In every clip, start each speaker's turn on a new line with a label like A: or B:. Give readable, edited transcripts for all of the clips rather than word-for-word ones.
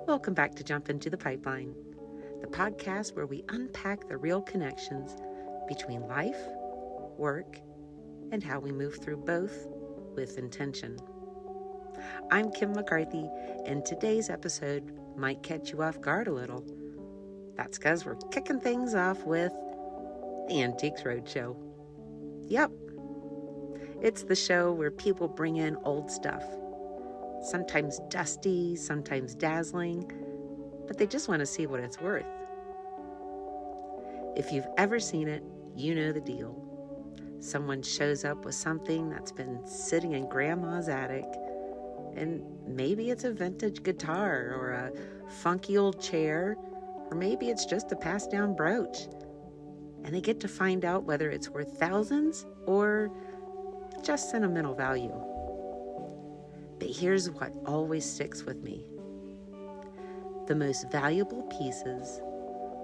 A: Welcome back to Jump Into the Pipeline, the podcast where we unpack the real connections between life, work, and how we move through both with intention. I'm Kim McCarthy, and today's episode might catch you off guard a little. That's because we're kicking things off with the Antiques Roadshow. Yep, it's the show where people bring in old stuff. Sometimes dusty, sometimes dazzling, but they just want to see what it's worth. If you've ever seen it, you know the deal. Someone shows up with something that's been sitting in grandma's attic, and maybe it's a vintage guitar or a funky old chair, or maybe it's just a passed down brooch. And they get to find out whether it's worth thousands or just sentimental value. But here's what always sticks with me. The most valuable pieces,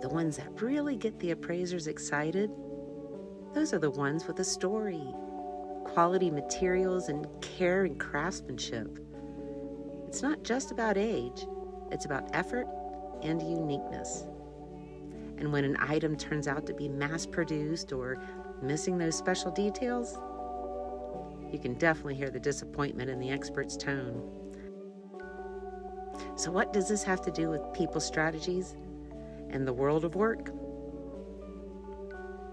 A: the ones that really get the appraisers excited, those are the ones with a story, quality materials, and care and craftsmanship. It's not just about age, it's about effort and uniqueness. And when an item turns out to be mass-produced or missing those special details, you can definitely hear the disappointment in the expert's tone. So what does this have to do with people's strategies and the world of work?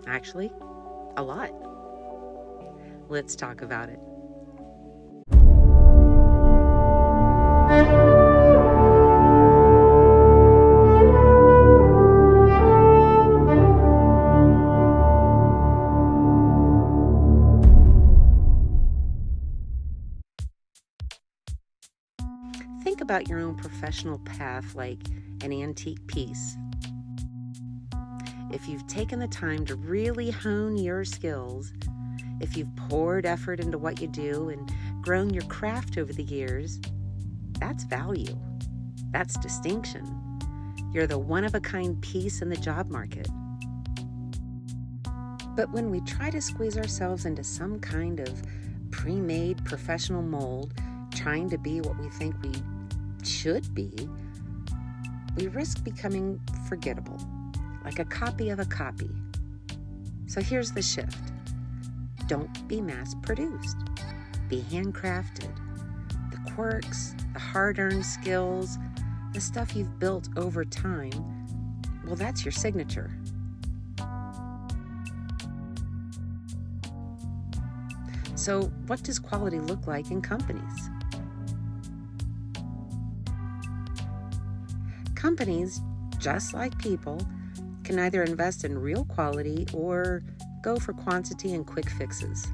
A: Actually, a lot. Let's talk about it. Think about your own professional path like an antique piece. If you've taken the time to really hone your skills, if you've poured effort into what you do and grown your craft over the years, that's value. That's distinction. You're the one-of-a-kind piece in the job market. But when we try to squeeze ourselves into some kind of pre-made professional mold, trying to be what we think we should be, we risk becoming forgettable, like a copy of a copy. So here's the shift. Don't be mass-produced. Be handcrafted. The quirks, the hard-earned skills, the stuff you've built over time, well, that's your signature. So what does quality look like in companies? Companies, just like people, can either invest in real quality or go for quantity and quick fixes.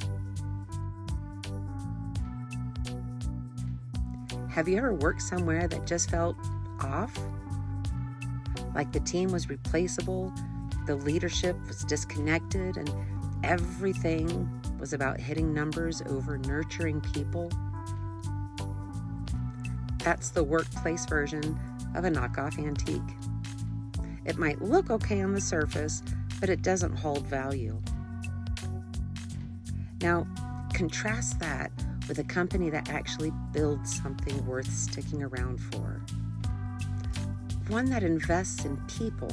A: Have you ever worked somewhere that just felt off? Like the team was replaceable, the leadership was disconnected, and everything was about hitting numbers over nurturing people? That's the workplace version of a knockoff antique. It might look okay on the surface, but it doesn't hold value. Now, contrast that with a company that actually builds something worth sticking around for. One that invests in people,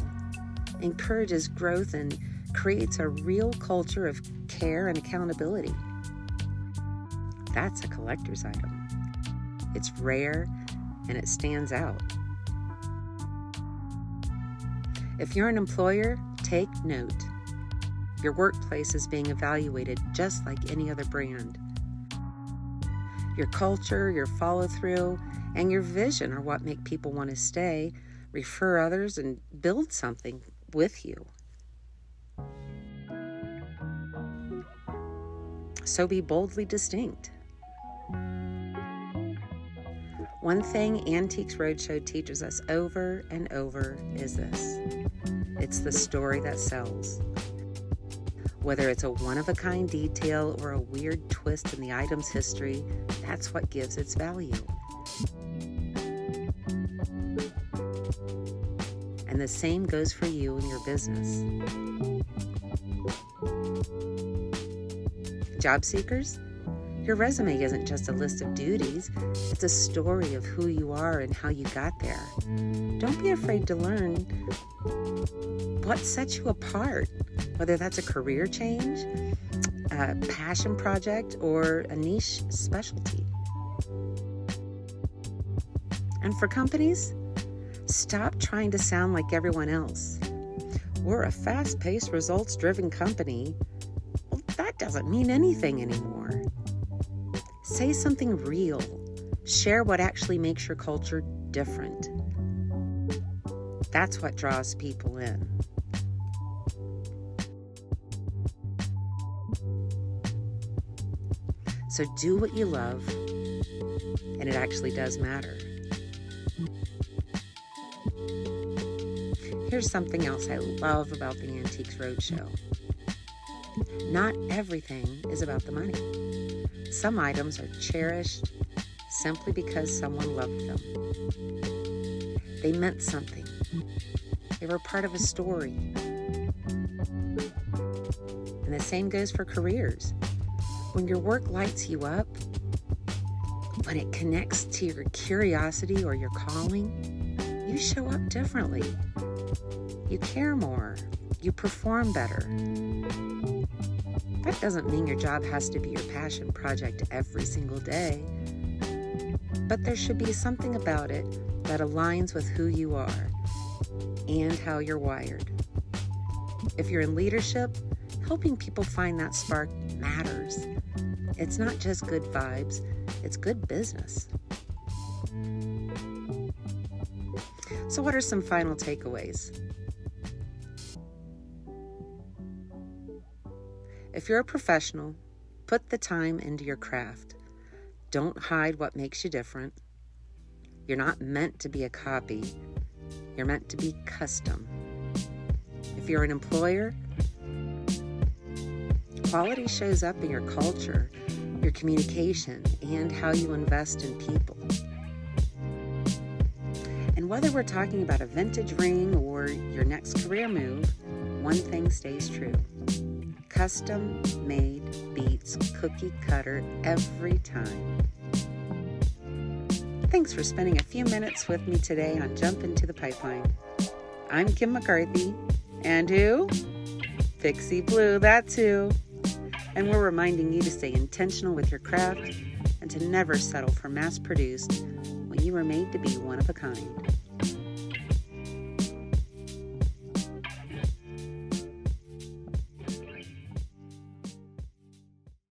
A: encourages growth, and creates a real culture of care and accountability. That's a collector's item. It's rare and it stands out. If you're an employer, take note. Your workplace is being evaluated just like any other brand. Your culture, your follow-through, and your vision are what make people want to stay, refer others, and build something with you. So be boldly distinct. One thing Antiques Roadshow teaches us over and over is this. It's the story that sells. Whether it's a one-of-a-kind detail or a weird twist in the item's history, that's what gives its value. And the same goes for you and your business. Job seekers, Your resume isn't just a list of duties, it's a story of who you are and how you got there. Don't be afraid to learn what sets you apart, whether that's a career change, a passion project, or a niche specialty. And for companies, stop trying to sound like everyone else. We're a fast-paced, results-driven company. Well, that doesn't mean anything anymore. Say something real. Share what actually makes your culture different. That's what draws people in. So do what you love, and it actually does matter. Here's something else I love about the Antiques Roadshow. Not everything is about the money. Some items are cherished simply because someone loved them. They meant something. They were part of a story. And the same goes for careers. When your work lights you up, when it connects to your curiosity or your calling, you show up differently. You care more. You perform better. That doesn't mean your job has to be your passion project every single day, but there should be something about it that aligns with who you are and how you're wired. If you're in leadership, helping people find that spark matters. It's not just good vibes, it's good business. So what are some final takeaways? If you're a professional, put the time into your craft. Don't hide what makes you different. You're not meant to be a copy. You're meant to be custom. If you're an employer, quality shows up in your culture, your communication, and how you invest in people. And whether we're talking about a vintage ring or your next career move, one thing stays true. Custom made beats cookie cutter every time. Thanks for spending a few minutes with me today on Jump Into the Pipeline. I'm Kim McCarthy, and who? Pixie Blue, that's who. And we're reminding you to stay intentional with your craft and to never settle for mass-produced when you were made to be one of a kind.